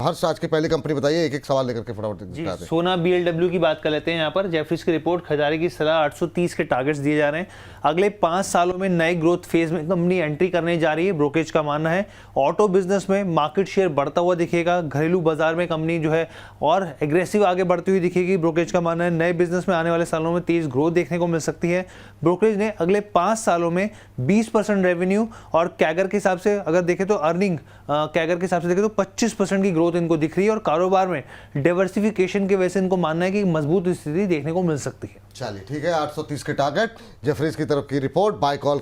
हर्ष आज की पहली कंपनी बताइए, एक एक सवाल लेकर के फटाफट दिखाते हैं। सोना BLW की बात कर लेते हैं। यहाँ पर जेफरीज की रिपोर्ट, खजारे की सलाह, 830 के टारगेट्स दिए जा रहे हैं। अगले 5 सालों में नए ग्रोथ फेज में कंपनी एंट्री करने जा रही है, ब्रोकरेज का मानना है। ऑटो बिजनेस में मार्केट शेयर बढ़ता हुआ दिखेगा। घरेलू बाजार में कंपनी जो है और एग्रेसिव आगे बढ़ती हुई दिखेगी, ब्रोकरेज का मानना है। नए बिजनेस में आने वाले सालों में तेज ग्रोथ देखने को मिल सकती है। ब्रोकरेज ने अगले 5 सालों में 20% रेवेन्यू और कैगर के हिसाब से अगर देखें तो अर्निंग कैगर के हिसाब से देखें तो 25% की ग्रोथ इनको दिख रही है। और कारोबार में डाइवर्सिफिकेशन के वजह से इनको मानना है कि मजबूत स्थिति देखने को मिल सकती है। चलिए ठीक है, 830 के टारगेट, जेफरीज की तरफ की रिपोर्ट बाय कॉल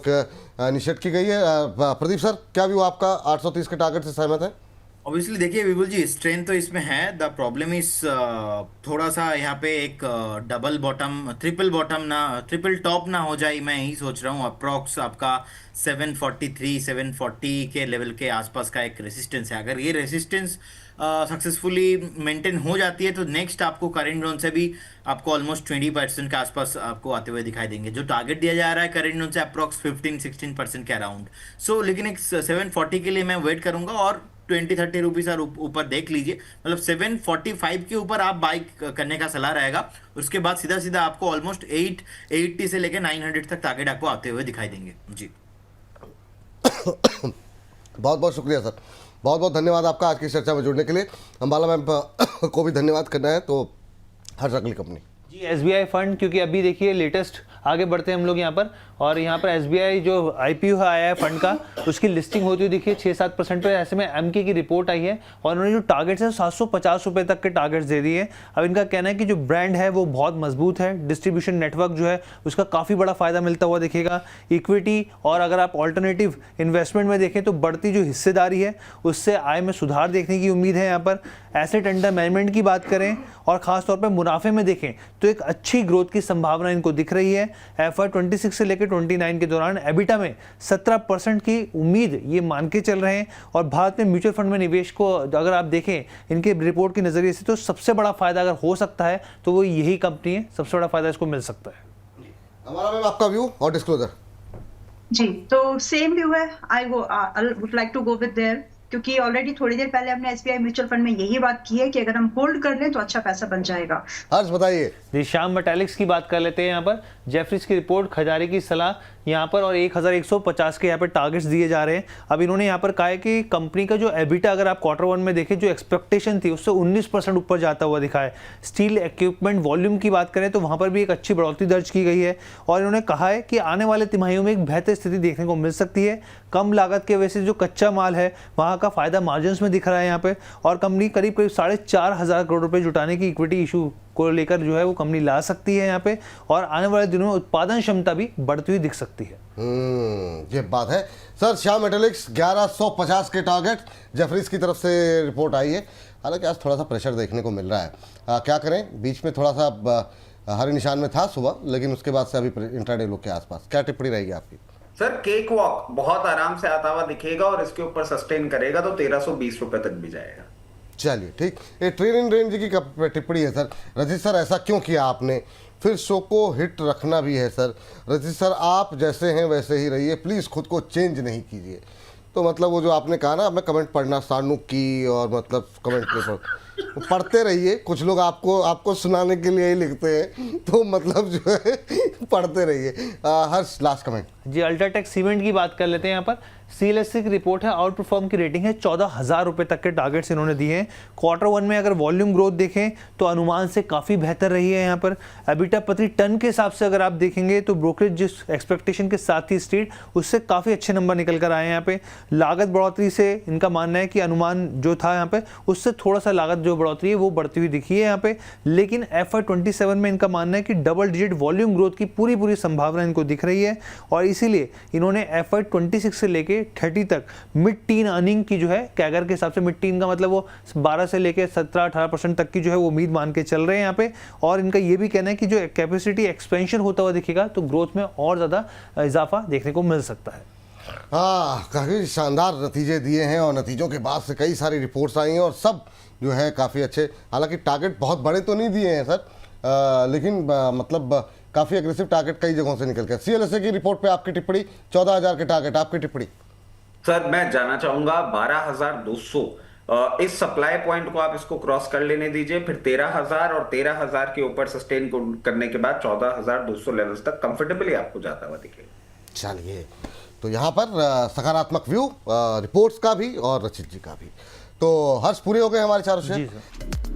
निश्चित की गई है। प्रदीप सर, क्या व्यू आपका 830 के टारगेट से सहमत है? ऑब्वियसली देखिए विपुल जी, स्ट्रेंथ तो इसमें है। द प्रॉब्लम इज थोड़ा सा यहाँ पे एक डबल बॉटम, ट्रिपल टॉप ना हो जाए, मैं यही सोच रहा हूँ। अप्रॉक्स आपका 743 740 के लेवल के आसपास का एक रेसिस्टेंस है। अगर ये रेसिस्टेंस सक्सेसफुली मेंटेन हो जाती है तो नेक्स्ट आपको करेंट जोन से भी आपको ऑलमोस्ट 20% के आसपास आपको आते हुए दिखाई देंगे। जो टारगेट दिया जा रहा है करेंट जोन से अप्रॉक्स 15-16% के अराउंड। सो लेकिन एक 740 के लिए मैं वेट करूंगा और 20-30 रुपीज और ऊपर देख लीजिए। मतलब 745 के ऊपर आप बाई करने का सलाह रहेगा। उसके बाद सीधा सीधा आपको ऑलमोस्ट 880 से लेकर 900 तक टारगेट आपको आते हुए दिखाई देंगे जी। बहुत बहुत शुक्रिया सर, बहुत बहुत धन्यवाद आपका आज की चर्चा में जुड़ने के लिए। अंबाला मैम को भी धन्यवाद करना है। तो हर्ष अगली कंपनी जी SBI फंड, क्योंकि अभी देखिए लेटेस्ट आगे बढ़ते हैं हम लोग यहाँ पर, और यहाँ पर SBI जो IPO आया है फंड का, उसकी लिस्टिंग होती हुई देखिए 6-7% पे। ऐसे में MK की रिपोर्ट आई है और उन्होंने जो टारगेट्स है 750 रुपये तक के टारगेट्स दे दिए। अब इनका कहना है कि जो ब्रांड है वो बहुत मजबूत है, डिस्ट्रीब्यूशन नेटवर्क जो है उसका काफ़ी बड़ा फायदा मिलता हुआ दिखेगा। इक्विटी और अगर आप ऑल्टरनेटिव इन्वेस्टमेंट में देखें तो बढ़ती जो हिस्सेदारी है उससे आय में सुधार देखने की उम्मीद है। यहाँ पर एसेट अंडर मैनेजमेंट की बात करें और खासतौर पर मुनाफे में देखें तो एक अच्छी ग्रोथ की संभावना इनको दिख रही है। FY 26 से लेकर 29 के दौरान एबिटा में 17% की उम्मीद ये मान के चल रहे हैं। और भारत में म्यूचुअल फंड में निवेश को अगर आप देखें इनके रिपोर्ट के नजरिए से तो सबसे बड़ा फायदा अगर हो सकता है तो वो यही कंपनी है, सबसे बड़ा फायदा इसको मिल सकता है। हमारा मैम आपका व्यू और डिस्क्लोजर। जी, तो सेम व्यू है। I would like to go with there, क्योंकि ऑलरेडी थोड़ी देर पहले हमने SBI म्यूचुअल फंड में यही बात की है कि अगर हम होल्ड कर लें तो अच्छा पैसा बन जाएगा। हर्ष बताइए। जी, श्याम मेटालिक्स की बात कर लेते हैं। यहाँ पर जेफरीज की रिपोर्ट, खजारे की सलाह यहाँ पर और 1150 के यहाँ पर टारगेट्स दिए जा रहे हैं। अब इन्होंने यहाँ पर कहा है कि कंपनी का जो एबिटा अगर आप Q1 में देखें जो एक्सपेक्टेशन थी उससे 19% ऊपर जाता हुआ दिखा है। स्टील इक्विपमेंट वॉल्यूम की बात करें तो वहाँ पर भी एक अच्छी बढ़ोतरी दर्ज की गई है। और इन्होंने कहा है कि आने वाले तिमाहियों में एक बेहतर स्थिति देखने को मिल सकती है। कम लागत के वजह से जो कच्चा माल है वहाँ का फायदा मार्जिन्स में दिख रहा है यहाँ पे। और कंपनी करीब 4,500 करोड़ रुपए जुटाने की इक्विटी इशू को लेकर जो है वो कंपनी ला सकती है यहाँ पे। और आने वाले दिनों में उत्पादन क्षमता भी बढ़ती हुई दिख सकती है। ये बात है सर। श्याम मेटालिक्स 1150 के टारगेट जेफरीज की तरफ से रिपोर्ट आई है। हालांकि आज थोड़ा सा प्रेशर देखने को मिल रहा है। क्या करें, बीच में थोड़ा सा हरे निशान में था सुबह, लेकिन उसके बाद से अभी इंट्राडे लो के आसपास। क्या टिप्पणी रहेगी आपकी? सर केक वॉक बहुत आराम से आता हुआ दिखेगा और इसके ऊपर सस्टेन करेगा तो 1320 रुपए तक भी जाएगा। चलिए ठीक, ये ट्रेन रेंज की टिप्पणी है सर। रजित सर ऐसा क्यों किया आपने? फिर शो को हिट रखना भी है सर। रजित सर आप जैसे हैं वैसे ही रहिए, प्लीज़ खुद को चेंज नहीं कीजिए। तो मतलब वो जो आपने कहा ना, मैं कमेंट पढ़ना सानू की और मतलब कमेंट पढ़ते रहिए। कुछ लोग आपको सुनाने के लिए ही लिखते हैं, तो मतलब जो है पढ़ते रहिए। हर्ष लास्ट कमेंट। जी, अल्ट्राटेक सीमेंट की बात कर लेते हैं। यहाँ पर CLSA की रिपोर्ट है, आउट परफॉर्म की रेटिंग है, 14,000 रुपये तक के टारगेट्स इन्होंने दिए हैं। Q1 में अगर वॉल्यूम ग्रोथ देखें तो अनुमान से काफ़ी बेहतर रही है। यहाँ पर एबिटा प्रति टन के हिसाब से अगर आप देखेंगे तो ब्रोकरेज जिस एक्सपेक्टेशन के साथ थी स्ट्रीट, उससे काफ़ी अच्छे नंबर निकल कर आए हैं। यहाँ पे लागत बढ़ोतरी से इनका मानना है कि अनुमान जो था यहाँ पे उससे थोड़ा सा लागत जो बढ़ोतरी है वो बढ़ती हुई दिखी है यहाँ पे। लेकिन FY 27 में इनका मानना है कि डबल डिजिट वॉल्यूम ग्रोथ की पूरी संभावना इनको दिख रही है। और इसीलिए इन्होंने FY 26 से लेके 30 तक मिड टीन अर्निंग की जो है कैगर के हिसाब से, मिड टीन का मतलब वो 12 से लेके 17-18% तक की जो है वो उम्मीद मान के चल रहे हैं यहाँ पे। और इनका ये भी कहना है कि जो कैपेसिटी एक्सपेंशन होता हुआ दिखेगा तो ग्रोथ में और ज़्यादा इजाफा देखने को मिल सकता है। हाँ, काफ़ी शानदार नतीजे दिए हैं और नतीजों के बाद से कई सारी रिपोर्ट्स आई हैं और सब जो है काफ़ी अच्छे। हालांकि टारगेट बहुत बड़े तो नहीं दिए हैं सर, लेकिन मतलब काफ़ी एग्रेसिव टारगेट कई जगहों से निकल गया। CLSA की रिपोर्ट पे आपकी टिप्पणी, 14,000 के टारगेट, आपकी टिप्पणी? सर मैं जाना चाहूंगा 12,200 इस सप्लाई पॉइंट को आप इसको क्रॉस कर लेने दीजिए, फिर 13,000 और 13,000 के ऊपर सस्टेन करने के बाद 14,200 लेवल्स तक कंफर्टेबली आपको जाता हुआ दिखेगा। चलिए, तो यहाँ पर सकारात्मक व्यू रिपोर्ट्स का भी और रचित जी का भी। तो हर्ष पूरे हो गए हमारे चारों शेयर। जी सर।